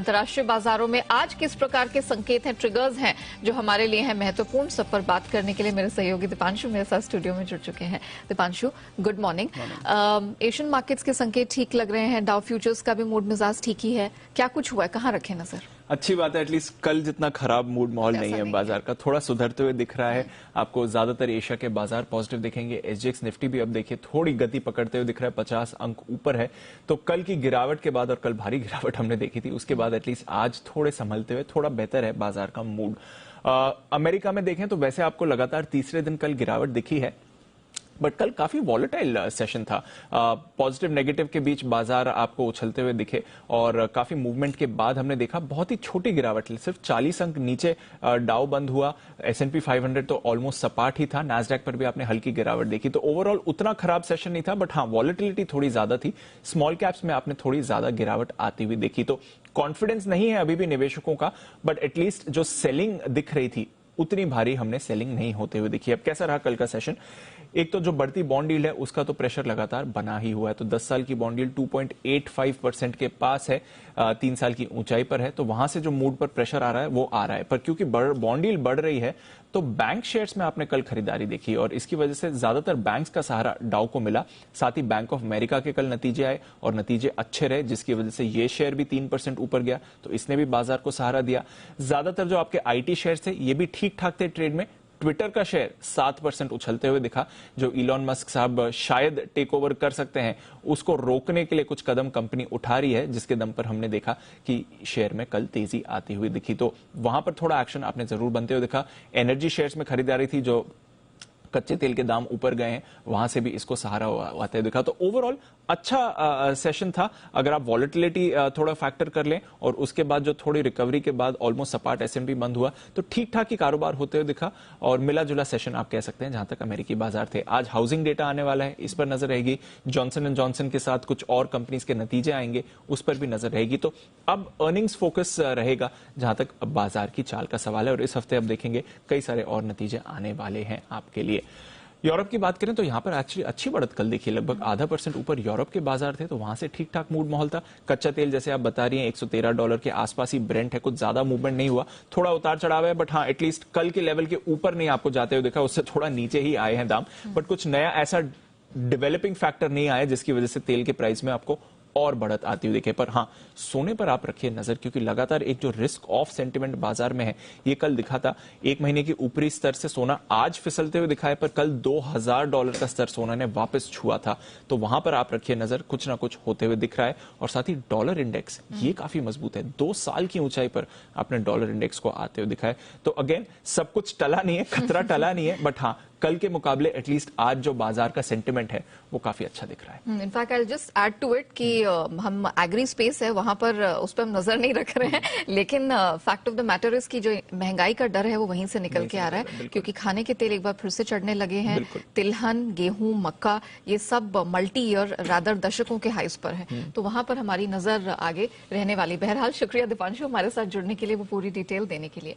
अंतर्राष्ट्रीय बाजारों में आज किस प्रकार के संकेत हैं, ट्रिगर्स हैं जो हमारे लिए हैं महत्वपूर्ण। सब पर बात करने के लिए मेरे सहयोगी दीपांशु मेरे साथ स्टूडियो में जुड़ चुके हैं। Deepanshu, good morning. Asian markets के संकेत ठीक लग रहे हैं, डाउ फ्यूचर्स का भी मूड मिजाज ठीक ही है, क्या कुछ हुआ है, कहाँ रखे नजर? अच्छी बात है, एटलीस्ट कल जितना खराब मूड माहौल नहीं है बाजार का, थोड़ा सुधरते हुए दिख रहा है। आपको ज्यादातर एशिया के बाजार पॉजिटिव दिखेंगे। एसजीएक्स निफ्टी भी अब देखिए थोड़ी गति पकड़ते हुए दिख रहा है, 50 अंक ऊपर है। तो कल की गिरावट के बाद, और कल भारी गिरावट हमने देखी थी, उसके बाद एटलीस्ट आज थोड़े संभलते हुए थोड़ा बेहतर है बाजार का मूड। अमेरिका में देखें तो वैसे आपको लगातार तीसरे दिन कल गिरावट दिखी है, बट कल काफी वॉलेटाइल सेशन था। पॉजिटिव नेगेटिव के बीच बाजार आपको उछलते हुए दिखे और काफी मूवमेंट के बाद हमने देखा बहुत ही छोटी गिरावट, सिर्फ 40 अंक नीचे डाउ बंद हुआ। S&P 500 तो ऑलमोस्ट सपाट ही था। नैस्डैक पर भी आपने हल्की गिरावट देखी। तो ओवरऑल उतना खराब सेशन नहीं था, बट हाँ वॉलेटिलिटी थोड़ी ज्यादा थी। स्मॉल कैप्स में आपने थोड़ी ज्यादा गिरावट आती हुई देखी। तो कॉन्फिडेंस नहीं है अभी भी निवेशकों का, बट एटलीस्ट जो सेलिंग दिख रही थी उतनी भारी हमने सेलिंग नहीं होते हुए देखी। अब कैसा रहा कल का सेशन? एक तो जो बढ़ती बॉन्ड यील्ड है उसका तो प्रेशर लगातार बना ही हुआ है। तो 10 साल की बॉन्ड यील्ड 2.85% के पास है, 3 साल की ऊंचाई पर है। तो वहां से जो मूड पर प्रेशर आ रहा है वो आ रहा है। पर क्योंकि बॉन्ड यील्ड बढ़ रही है तो बैंक शेयर्स में आपने कल खरीदारी देखी और इसकी वजह से ज्यादातर बैंक्स का सहारा डाउ को मिला। साथ ही बैंक ऑफ अमेरिका के कल नतीजे आए और नतीजे अच्छे रहे, जिसकी वजह से ये शेयर भी 3% ऊपर गया, तो इसने भी बाजार को सहारा दिया। ज्यादातर जो आपके आईटी शेयर्स थे ये भी ठीक ठाक थे ट्रेड में। ट्विटर का शेयर 7% उछलते हुए दिखा। जो इलॉन मस्क साहब शायद टेक ओवर कर सकते हैं, उसको रोकने के लिए कुछ कदम कंपनी उठा रही है, जिसके दम पर हमने देखा कि शेयर में कल तेजी आती हुई दिखी। तो वहां पर थोड़ा एक्शन आपने जरूर बनते हुए दिखा। एनर्जी शेयर्स में खरीदारी थी, जो कच्चे तेल के दाम ऊपर गए हैं, वहां से भी इसको सहारा आते हुए दिखा। तो ओवरऑल अच्छा सेशन था। अगर आप वॉलेटिलिटी थोड़ा फैक्टर कर लें और उसके बाद जो थोड़ी रिकवरी के बाद ऑलमोस्ट सपाट S&P बंद हुआ, तो ठीक ठाक ही कारोबार होते हुए दिखा और मिला जुला सेशन आप कह सकते हैं जहां तक अमेरिकी बाजार थे। आज हाउसिंग डेटा आने वाला है, इस पर नजर रहेगी। जॉनसन एंड जॉनसन के साथ कुछ और कंपनीज के नतीजे आएंगे, उस पर भी नजर रहेगी। तो अब अर्निंग्स फोकस रहेगा जहां तक बाजार की चाल का सवाल है। और इस हफ्ते अब देखेंगे कई सारे और नतीजे आने वाले हैं आपके लिए। यूरोप की बात करें तो यहां पर एक्चुअली अच्छी बढ़त कल देखी, लगभग $0.5% ऊपर यूरोप के बाजार थे, तो वहां से ठीक ठाक मूड माहौल था। कच्चा तेल जैसे आप बता रही हैं $113 के आसपास ही ब्रेंट है, कुछ ज्यादा मूवमेंट नहीं हुआ, थोड़ा उतार चढ़ाव है, बट हाँ एटलीस्ट कल के लेवल के ऊपर नहीं आपको जाते हुए देखा, उससे थोड़ा नीचे ही आए हैं दाम। बट कुछ नया ऐसा डेवलपिंग फैक्टर नहीं आया जिसकी वजह से तेल के प्राइस में आपको और बढ़त आती हुई देखे। पर हाँ सोने पर आप रखिए नजर, क्योंकि लगातार एक जो रिस्क ऑफ सेंटिमेंट बाजार में है ये कल दिखा था। एक महीने की ऊपरी स्तर से सोना आज फिसलते हुए दिखा है, पर कल $2000 का स्तर सोना ने वापस छुआ था। तो वहां पर आप रखिए नजर, कुछ ना कुछ होते हुए दिख रहा है। और साथ ही डॉलर इंडेक्स ये काफी मजबूत है, 2 साल की ऊंचाई पर आपने डॉलर इंडेक्स को आते हुए दिखा है। तो अगेन सब कुछ टला नहीं है, खतरा टला नहीं है, बट हाँ कल के मुकाबले एटलीस्ट आज जो बाजार का सेंटिमेंट है वो काफी अच्छा दिख रहा है। In fact I just add to it कि हम एग्री स्पेस है वहां पर उस पर हम नजर नहीं रख रहे हैं, लेकिन fact of the matter is कि जो महंगाई का डर है वो वहीं से निकल के आ रहा है, क्योंकि खाने के तेल एक बार फिर से चढ़ने लगे हैं। तिलहन, गेहूं, मक्का, ये सब मल्टी ईयर रादर दशकों के हाइस पर है, तो वहां पर हमारी नजर आगे रहने वाली। बहरहाल शुक्रिया दीपांशु हमारे साथ जुड़ने के लिए, वो पूरी डिटेल देने के लिए।